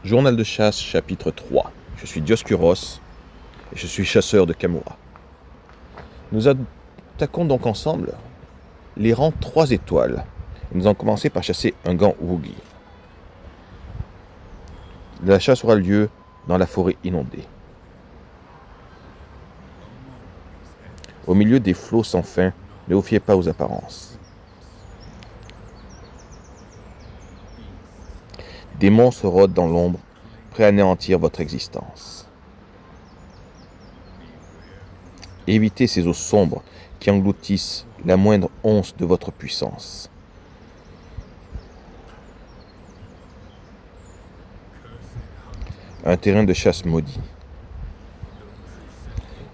Journal de chasse, chapitre 3. Je suis Dioscuros et je suis chasseur de Kamura. Nous attaquons donc ensemble les rangs 3 étoiles. Nous allons commencer par chasser un gant Woogie. La chasse aura lieu dans la forêt inondée. Au milieu des flots sans fin, ne vous fiez pas aux apparences. Des monstres rôdent dans l'ombre, prêts à anéantir votre existence. Évitez ces eaux sombres qui engloutissent la moindre once de votre puissance. Un terrain de chasse maudit.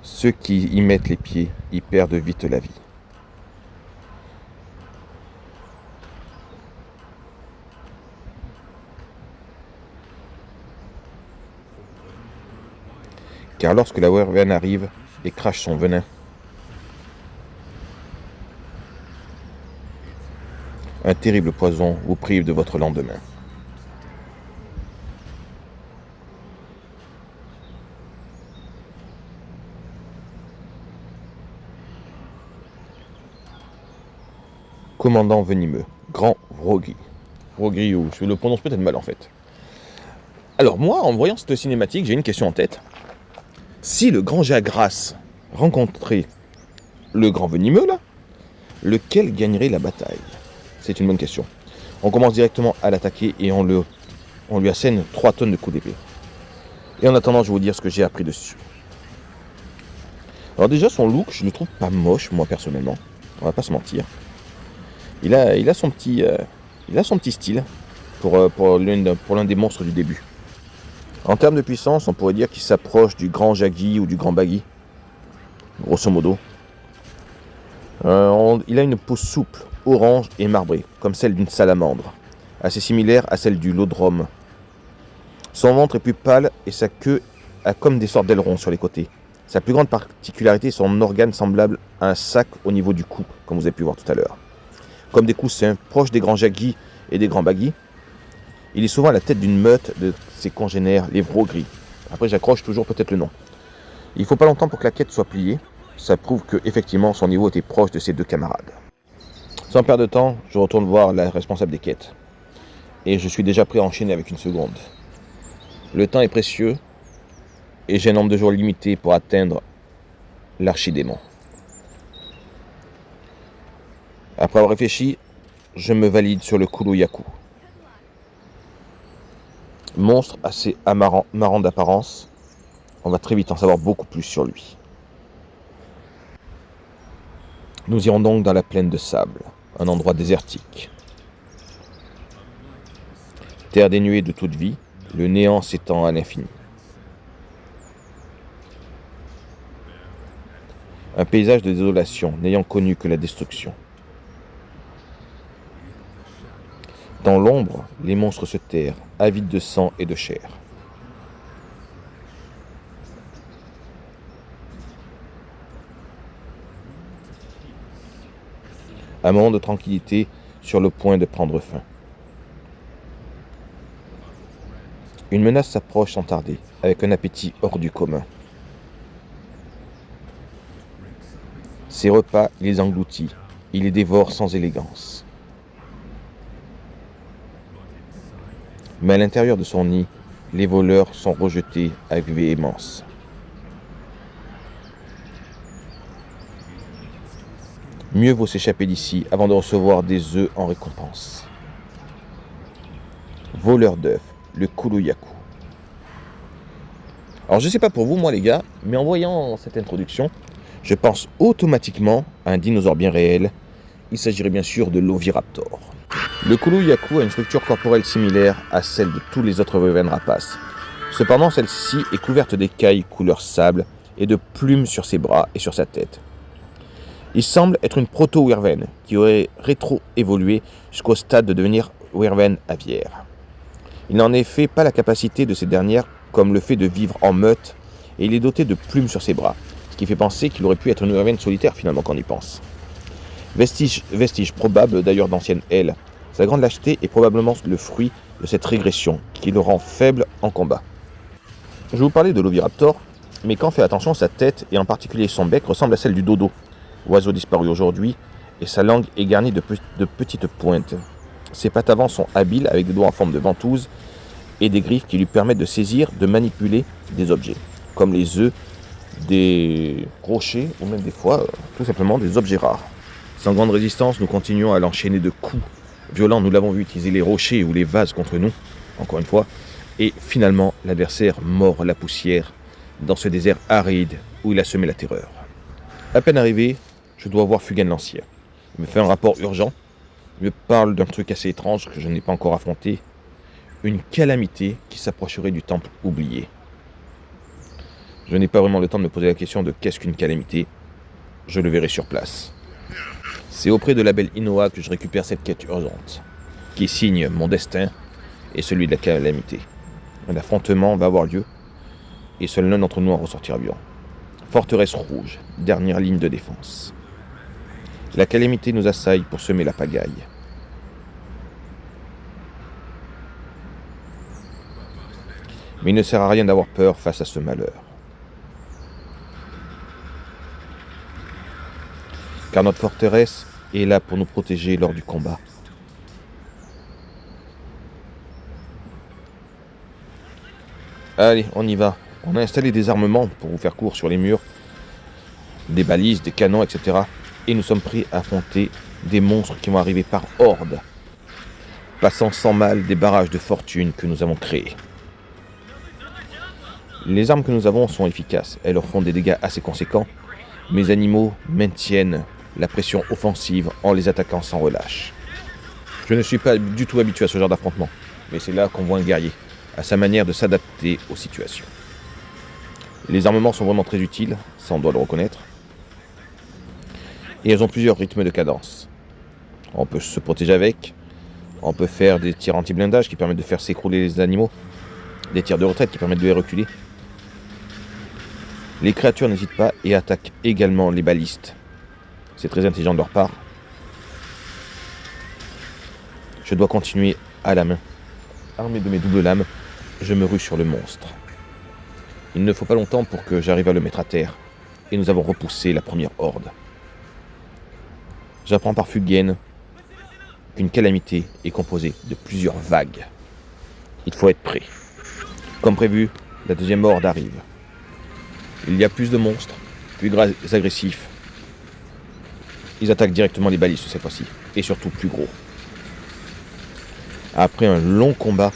Ceux qui y mettent les pieds y perdent vite la vie. Car lorsque la Wyvern arrive et crache son venin, un terrible poison vous prive de votre lendemain. Commandant venimeux, Grand Wrogi. Wrogi, ou je le prononce peut-être mal en fait. Alors moi, en voyant cette cinématique, j'ai une question en tête. Si le grand Jagras rencontrait le grand venimeux là, lequel gagnerait la bataille? C'est une bonne question. On commence directement à l'attaquer et on lui assène 3 tonnes de coups d'épée. Et en attendant, je vais vous dire ce que j'ai appris dessus. Alors déjà, son look, je le trouve pas moche, moi personnellement. On va pas se mentir. Il a son petit style pour l'un des monstres du début. En termes de puissance, on pourrait dire qu'il s'approche du grand Jaggi ou du grand Baggy, grosso modo. Il a une peau souple, orange et marbrée, comme celle d'une salamandre, assez similaire à celle du Lodrome. Son ventre est plus pâle et sa queue a comme des sortes d'ailerons sur les côtés. Sa plus grande particularité est son organe semblable à un sac au niveau du cou, comme vous avez pu voir tout à l'heure. Comme des coussins proches des grands Jaggi et des grands Baggy, il est souvent à la tête d'une meute de ses congénères, les Wrogris. Après, j'accroche toujours peut-être le nom. Il ne faut pas longtemps pour que la quête soit pliée. Ça prouve qu'effectivement, son niveau était proche de ses 2 camarades. Sans perdre de temps, je retourne voir la responsable des quêtes. Et je suis déjà prêt à enchaîner avec une seconde. Le temps est précieux, et j'ai un nombre de jours limité pour atteindre l'archidémon. Après avoir réfléchi, je me valide sur le Kulu-Yaku. Monstre assez marrant d'apparence, on va très vite en savoir beaucoup plus sur lui. Nous irons donc dans la plaine de sable, un endroit désertique. Terre dénuée de toute vie, le néant s'étend à l'infini. Un paysage de désolation, n'ayant connu que la destruction. Dans l'ombre, les monstres se terrent, avides de sang et de chair. Un moment de tranquillité sur le point de prendre fin. Une menace s'approche sans tarder, avec un appétit hors du commun. Ses repas, il les engloutit, il les dévore sans élégance. Mais à l'intérieur de son nid, les voleurs sont rejetés avec véhémence. Mieux vaut s'échapper d'ici avant de recevoir des œufs en récompense. Voleur d'œufs, le Kulu-Yaku. Alors je sais pas pour vous, moi les gars, mais en voyant cette introduction, je pense automatiquement à un dinosaure bien réel. Il s'agirait bien sûr de l'Oviraptor. Le Kulu-Yaku a une structure corporelle similaire à celle de tous les autres Wyvern rapaces. Cependant, celle-ci est couverte d'écailles couleur sable et de plumes sur ses bras et sur sa tête. Il semble être une proto-Wyvern qui aurait rétro-évolué jusqu'au stade de devenir Wyvern aviaire. Il n'a en effet pas la capacité de ces dernières comme le fait de vivre en meute et il est doté de plumes sur ses bras, ce qui fait penser qu'il aurait pu être une Wyvern solitaire finalement quand on y pense. Vestige probable d'ailleurs d'anciennes ailes Sa grande lâcheté est probablement le fruit de cette régression qui le rend faible en combat. Je vais vous parler de l'oviraptor, mais quand on fait attention, sa tête, et en particulier son bec, ressemble à celle du dodo, oiseau disparu aujourd'hui, et sa langue est garnie de petites pointes. Ses pattes avant sont habiles avec des doigts en forme de ventouse et des griffes qui lui permettent de saisir, de manipuler des objets, comme les œufs, des rochers ou même des fois, tout simplement, des objets rares. Sans grande résistance, nous continuons à l'enchaîner de coups violents. Nous l'avons vu utiliser les rochers ou les vases contre nous, encore une fois, et finalement, l'adversaire mord la poussière dans ce désert aride où il a semé la terreur. À peine arrivé, je dois voir Fugen l'Ancien. Il me fait un rapport urgent. Il me parle d'un truc assez étrange que je n'ai pas encore affronté. Une calamité qui s'approcherait du temple oublié. Je n'ai pas vraiment le temps de me poser la question de qu'est-ce qu'une calamité. Je le verrai sur place. C'est auprès de la belle Inoa que je récupère cette quête urgente, qui signe mon destin et celui de la calamité. Un affrontement va avoir lieu, et seul l'un d'entre nous en ressortira vivant. Forteresse rouge, dernière ligne de défense. La calamité nous assaille pour semer la pagaille. Mais il ne sert à rien d'avoir peur face à ce malheur. Car notre forteresse est là pour nous protéger lors du combat. Allez, on y va. On a installé des armements pour vous faire court sur les murs, des balises, des canons, etc. Et nous sommes prêts à affronter des monstres qui vont arriver par hordes, passant sans mal des barrages de fortune que nous avons créés. Les armes que nous avons sont efficaces, elles leur font des dégâts assez conséquents. Mes animaux maintiennent la pression offensive en les attaquant sans relâche. Je ne suis pas du tout habitué à ce genre d'affrontement, mais c'est là qu'on voit un guerrier, à sa manière de s'adapter aux situations. Les armements sont vraiment très utiles, ça on doit le reconnaître. Et elles ont plusieurs rythmes de cadence. On peut se protéger avec, on peut faire des tirs anti-blindage qui permettent de faire s'écrouler les animaux, des tirs de retraite qui permettent de les reculer. Les créatures n'hésitent pas et attaquent également les balistes. C'est très intelligent de leur part. Je dois continuer à la main. Armé de mes doubles lames, je me rue sur le monstre. Il ne faut pas longtemps pour que j'arrive à le mettre à terre, et nous avons repoussé la première horde. J'apprends par Fugen qu'une calamité est composée de plusieurs vagues. Il faut être prêt. Comme prévu, la deuxième horde arrive. Il y a plus de monstres, plus agressifs. Ils attaquent directement les balistes cette fois-ci, et surtout plus gros. Après un long combat,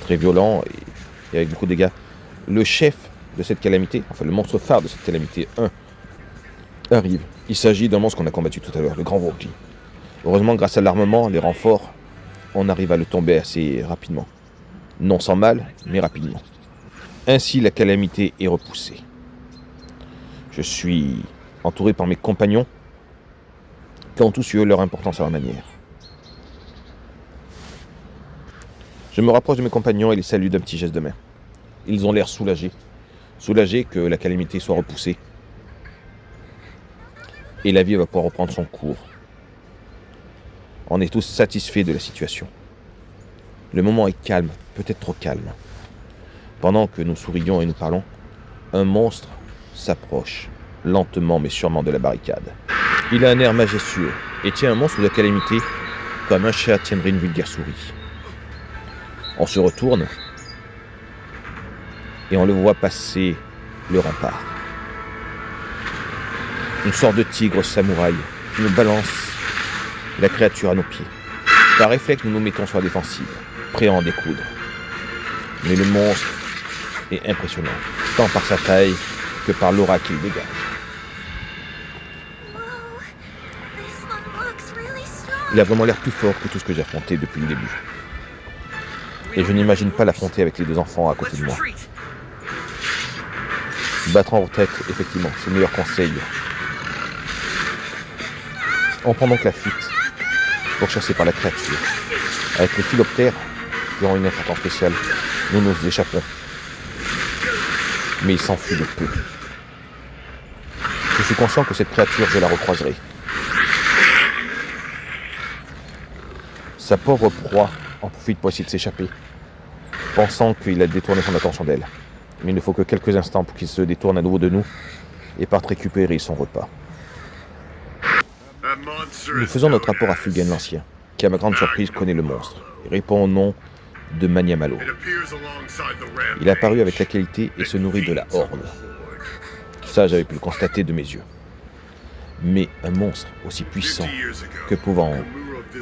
très violent et avec beaucoup de dégâts, le chef de cette calamité, enfin le monstre phare de cette calamité 1, arrive. Il s'agit d'un monstre qu'on a combattu tout à l'heure, le Grand Wrogli. Heureusement, grâce à l'armement, les renforts, on arrive à le tomber assez rapidement. Non sans mal, mais rapidement. Ainsi, la calamité est repoussée. Je suis entouré par mes compagnons, qui ont tous eu leur importance à leur manière. Je me rapproche de mes compagnons et les salue d'un petit geste de main. Ils ont l'air soulagés. Soulagés que la calamité soit repoussée. Et la vie va pouvoir reprendre son cours. On est tous satisfaits de la situation. Le moment est calme, peut-être trop calme. Pendant que nous sourions et nous parlons, un monstre s'approche, lentement mais sûrement de la barricade. Il a un air majestueux et tient un monstre de calamité comme un chat tiendrait une vulgaire souris. On se retourne et on le voit passer le rempart. Une sorte de tigre samouraï qui nous balance la créature à nos pieds. Par réflexe, nous nous mettons sur la défensive, prêts à en découdre. Mais le monstre est impressionnant, tant par sa taille que par l'aura qu'il dégage. Il a vraiment l'air plus fort que tout ce que j'ai affronté depuis le début. Et je n'imagine pas l'affronter avec les deux enfants à côté de moi. Battre en retraite, effectivement, c'est le meilleur conseil. On prend donc la fuite, pourchassés par la créature. Avec les philoptères, qui ont une importance spéciale, nous nous échappons. Mais il s'enfuit de peu. Je suis conscient que cette créature, je la recroiserai. Sa pauvre proie en profite pour essayer de s'échapper, pensant qu'il a détourné son attention d'elle. Mais il ne faut que quelques instants pour qu'il se détourne à nouveau de nous et parte récupérer son repas. Nous faisons notre rapport à Fugen l'Ancien, qui à ma grande surprise connaît le monstre et répond au nom de Maniamalo. Il est apparu avec la qualité et se nourrit de la horde. Ça, j'avais pu le constater de mes yeux. Mais un monstre aussi puissant que pouvant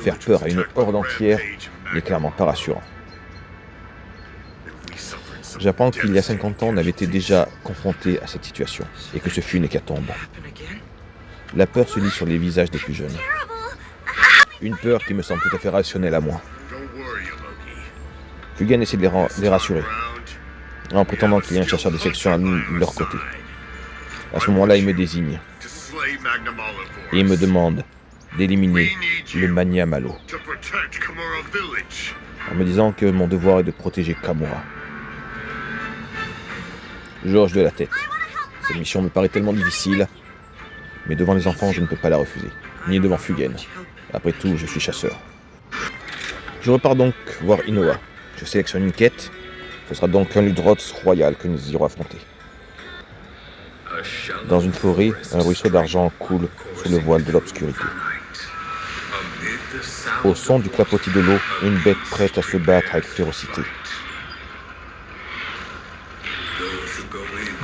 faire peur à une horde entière n'est clairement pas rassurant. J'apprends qu'il y a 50 ans, on avait été déjà confronté à cette situation et que ce fut une hécatombe. La peur se lit sur les visages des plus jeunes. Une peur qui me semble tout à fait rationnelle à moi. Fugen essaie de les rassurer, en prétendant qu'il y a un chercheur de section à leur côté. À ce moment-là, il me désigne. Et il me demande d'éliminer le Maniamalo. En me disant que mon devoir est de protéger Kamura. Je hoche de la tête. Cette mission me paraît tellement difficile, mais devant les enfants, je ne peux pas la refuser. Ni devant Fugen. Après tout, je suis chasseur. Je repars donc voir Inoa. Je sélectionne une quête. Ce sera donc un Ludroth royal que nous irons affronter. Dans une forêt, un ruisseau d'argent coule sous le voile de l'obscurité. Au son du clapotis de l'eau, une bête prête à se battre avec férocité.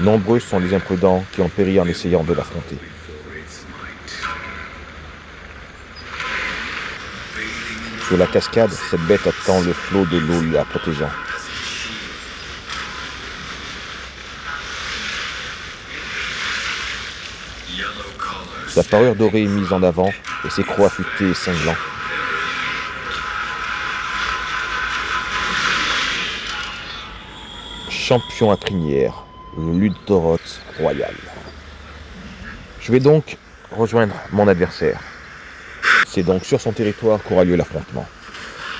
Nombreux sont les imprudents qui ont péri en essayant de l'affronter. Sur la cascade, cette bête attend le flot de l'eau la protégeant. Sa parure dorée est mise en avant et ses crocs affûtés et cinglants. Champion à crinière, le Ludroth royal. Je vais donc rejoindre mon adversaire. C'est donc sur son territoire qu'aura lieu l'affrontement.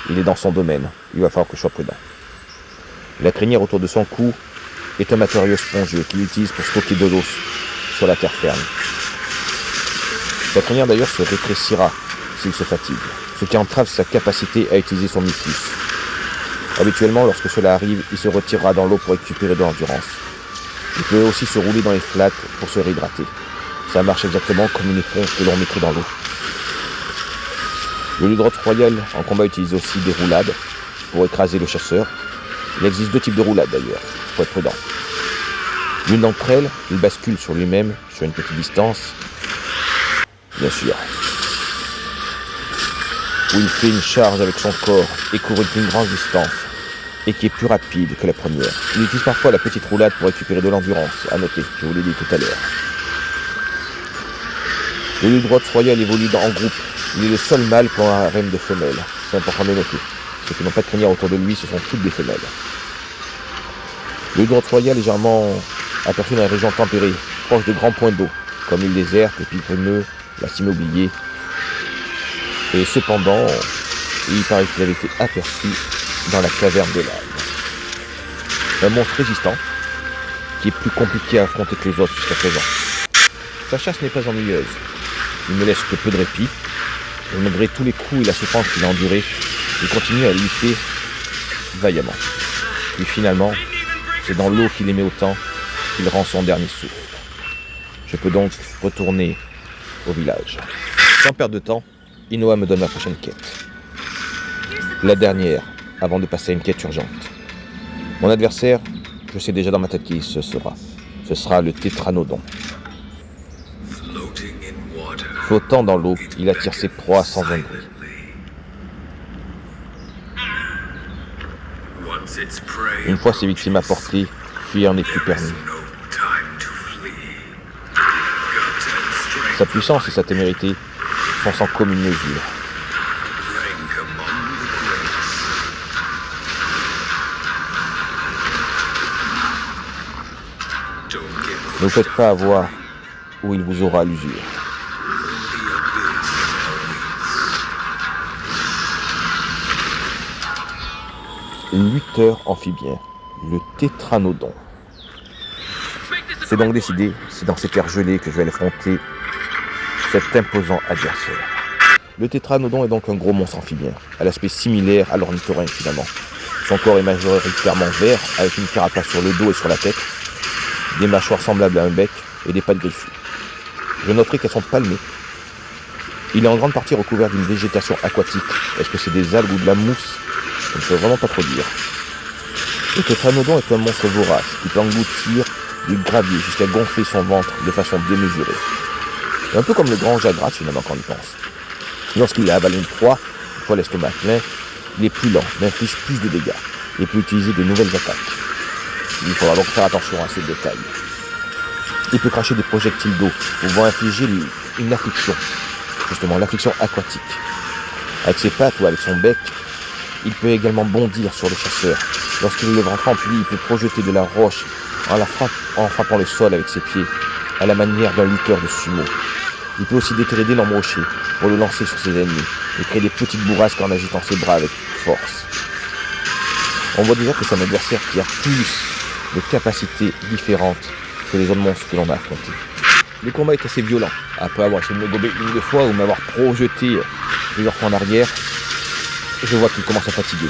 Il est dans son domaine, il va falloir que je sois prudent. La crinière autour de son cou est un matériau spongieux qu'il utilise pour stocker de l'eau sur la terre ferme. Sa crinière d'ailleurs se rétrécira s'il se fatigue, ce qui entrave sa capacité à utiliser son mucus. Habituellement, lorsque cela arrive, il se retirera dans l'eau pour récupérer de l'endurance. Il peut aussi se rouler dans les flaques pour se réhydrater. Ça marche exactement comme une éponge que l'on mettrait dans l'eau. Le Ludroth royal en combat utilise aussi des roulades pour écraser le chasseur. Il existe deux types de roulades d'ailleurs, pour être prudent. L'une d'entre elles, il bascule sur lui-même sur une petite distance, bien sûr, où il fait une charge avec son corps et court une plus grande distance, et qui est plus rapide que la première. Il utilise parfois la petite roulade pour récupérer de l'endurance, à noter, je vous l'ai dit tout à l'heure. Le Ludroth royal évolue en groupe. Il est le seul mâle pour un harem de femelles. C'est important de noter. Ceux qui n'ont pas de crinière autour de lui, ce sont toutes des femelles. Le Ludroth royal est légèrement aperçu dans les régions tempérées, proches de grands points d'eau, comme l'île déserte, les pics brumeux, la cime oubliée. Et cependant, il paraît qu'il avait été aperçu dans la caverne de l'âne. Un monstre résistant, qui est plus compliqué à affronter que les autres jusqu'à présent. Sa chasse n'est pas ennuyeuse. Il ne laisse que peu de répit, et malgré tous les coups et la souffrance qu'il a endurés, il continue à lutter vaillamment. Et finalement, c'est dans l'eau qu'il aimait autant qu'il rend son dernier souffle. Je peux donc retourner au village. Sans perdre de temps, Inoa me donne ma prochaine quête. La dernière, avant de passer à une quête urgente. Mon adversaire, je sais déjà dans ma tête qui ce sera. Ce sera le Tétranodon. Flottant dans l'eau, il attire ses proies sans un bruit. Une fois ses victimes à portée, fuir n'est plus permis. Sa puissance et sa témérité sont sans commune mesure. Ne vous faites pas avoir ou il vous aura à l'usure. Lutteur amphibien, le Tétranodon. C'est donc décidé, c'est dans ces terres gelées que je vais affronter cet imposant adversaire. Le tétranodon est donc un gros monstre amphibien, à l'aspect similaire à l'ornithorynque finalement. Son corps est majoritairement vert, avec une carapace sur le dos et sur la tête, des mâchoires semblables à un bec et des pattes griffues. Je noterai qu'elles sont palmées. Il est en grande partie recouvert d'une végétation aquatique. Est-ce que c'est des algues ou de la mousse? Je ne sais vraiment pas trop dire. Le tétranodon est un monstre vorace qui peut engloutir du gravier jusqu'à gonfler son ventre de façon démesurée. Un peu comme le grand jagras finalement quand on y pense. Lorsqu'il a avalé une proie, une fois l'estomac plein, il est plus lent, mais inflige plus de dégâts et peut utiliser de nouvelles attaques. Il faudra donc faire attention à ces détails. Il peut cracher des projectiles d'eau, pouvant infliger une affliction, justement l'affliction aquatique. Avec ses pattes ou avec son bec, il peut également bondir sur le chasseur. Lorsqu'il est le ventre rempli, il peut projeter de la roche en frappant le sol avec ses pieds, à la manière d'un lutteur de sumo. Il peut aussi déterrer d'énormes rochers pour le lancer sur ses ennemis et créer des petites bourrasques en agitant ses bras avec force. On voit déjà que c'est un adversaire qui a plus de capacités différentes que les autres monstres que l'on a affrontés. Le combat est assez violent. Après avoir essayé de me gober une ou deux fois ou m'avoir projeté plusieurs fois en arrière, je vois qu'il commence à fatiguer.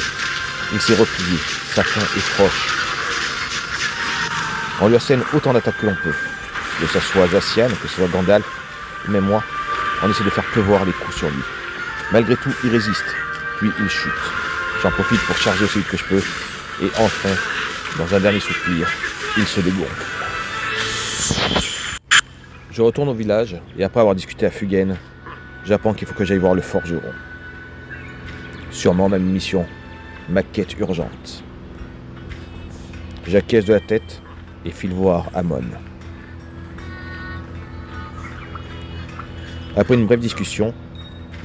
Il s'est replié, sa fin est proche. On lui assène autant d'attaques que l'on peut. Que ce soit Zacian, que ce soit Gandalf, ou même moi, on essaie de faire pleuvoir les coups sur lui. Malgré tout, il résiste, puis il chute. J'en profite pour charger aussi vite que je peux, et enfin, dans un dernier soupir, il se dégonfle. Je retourne au village, et après avoir discuté à Fugen, j'apprends qu'il faut que j'aille voir le forgeron. Sûrement ma mission, ma quête urgente. J'acquiesce de la tête et file voir Amon. Après une brève discussion,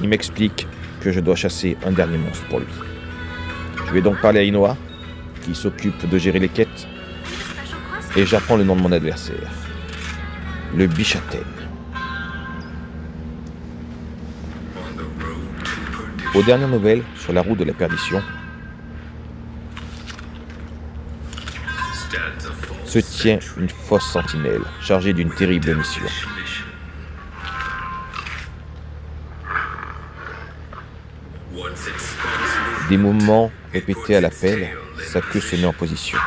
il m'explique que je dois chasser un dernier monstre pour lui. Je vais donc parler à Inoa, qui s'occupe de gérer les quêtes, et j'apprends le nom de mon adversaire, le Bishaten. Aux dernières nouvelles, sur la route de la perdition, se tient une fausse sentinelle chargée d'une terrible mission. Des mouvements répétés à l'appel, sa queue se met en position.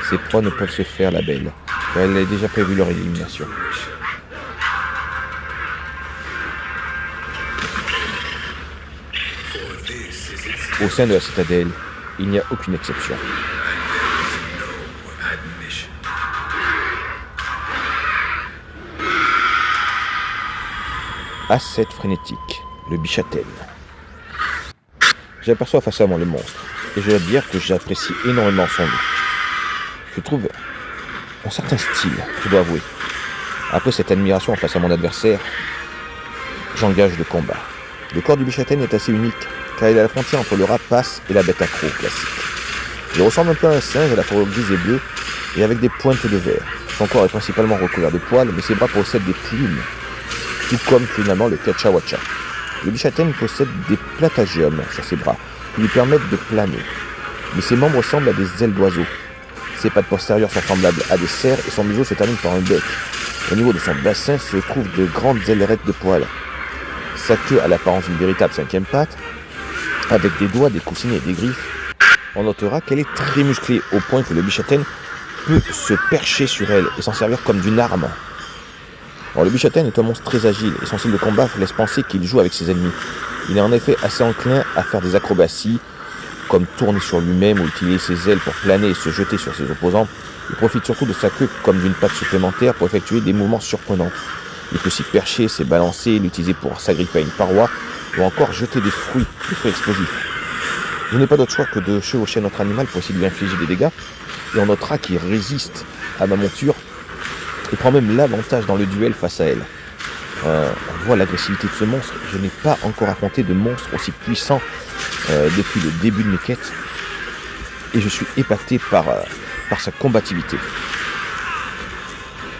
Ses proies ne peuvent se faire la belle, car elle a déjà prévu leur élimination. Au sein de la citadelle, il n'y a aucune exception. Asset frénétique, le Bishaten. J'aperçois face à moi le monstre, et je dois dire que j'apprécie énormément son look. Je trouve un certain style, je dois avouer. Après cette admiration face à mon adversaire, j'engage le combat. Le corps du Bishaten est assez unique, car il est à la frontière entre le rapace et la bête accro classique. Il ressemble un peu à un singe à la fourrure grise et bleue, et avec des pointes de verre. Son corps est principalement recouvert de poils, mais ses bras possèdent des plumes, tout comme finalement le Kachawacha. Le Bishaten possède des platagiums sur ses bras, qui lui permettent de planer. Mais ses membres ressemblent à des ailes d'oiseau. Ses pattes postérieures sont semblables à des cerfs et son museau se termine par un bec. Au niveau de son bassin se trouvent de grandes ailerettes de poils. Sa queue a l'apparence d'une véritable cinquième patte, avec des doigts, des coussinets et des griffes. On notera qu'elle est très musclée, au point que le Bishaten peut se percher sur elle et s'en servir comme d'une arme. Alors, le Bishaten est un monstre très agile et son style de combat laisse penser qu'il joue avec ses ennemis. Il est en effet assez enclin à faire des acrobaties, comme tourner sur lui-même ou utiliser ses ailes pour planer et se jeter sur ses opposants. Il profite surtout de sa queue comme d'une patte supplémentaire pour effectuer des mouvements surprenants. Il peut s'y percher, s'y balancer, l'utiliser pour s'agripper à une paroi ou encore jeter des fruits explosifs. Je n'ai pas d'autre choix que de chevaucher notre animal pour essayer de lui infliger des dégâts, et on notera qu'il résiste à ma monture et prend même l'avantage dans le duel face à elle. On voit l'agressivité de ce monstre. Je n'ai pas encore affronté de monstre aussi puissant depuis le début de mes quêtes, et je suis épaté par sa combativité.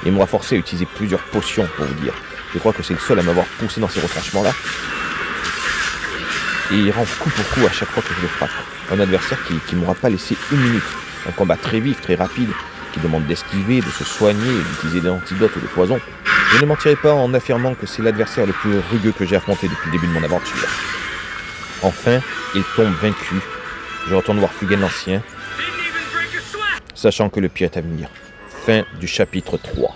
Il m'aura forcé à utiliser plusieurs potions pour vous dire. Je crois que c'est le seul à m'avoir poussé dans ces retranchements-là. Et il rend coup pour coup à chaque fois que je le frappe. Un adversaire qui ne m'aura pas laissé une minute. Un combat très vif, très rapide, qui demande d'esquiver, de se soigner, d'utiliser des antidotes ou des poisons. Je ne mentirai pas en affirmant que c'est l'adversaire le plus rugueux que j'ai affronté depuis le début de mon aventure. Enfin, il tombe vaincu. Je retourne voir Fugen l'Ancien, sachant que le pire est à venir. Fin du chapitre 3.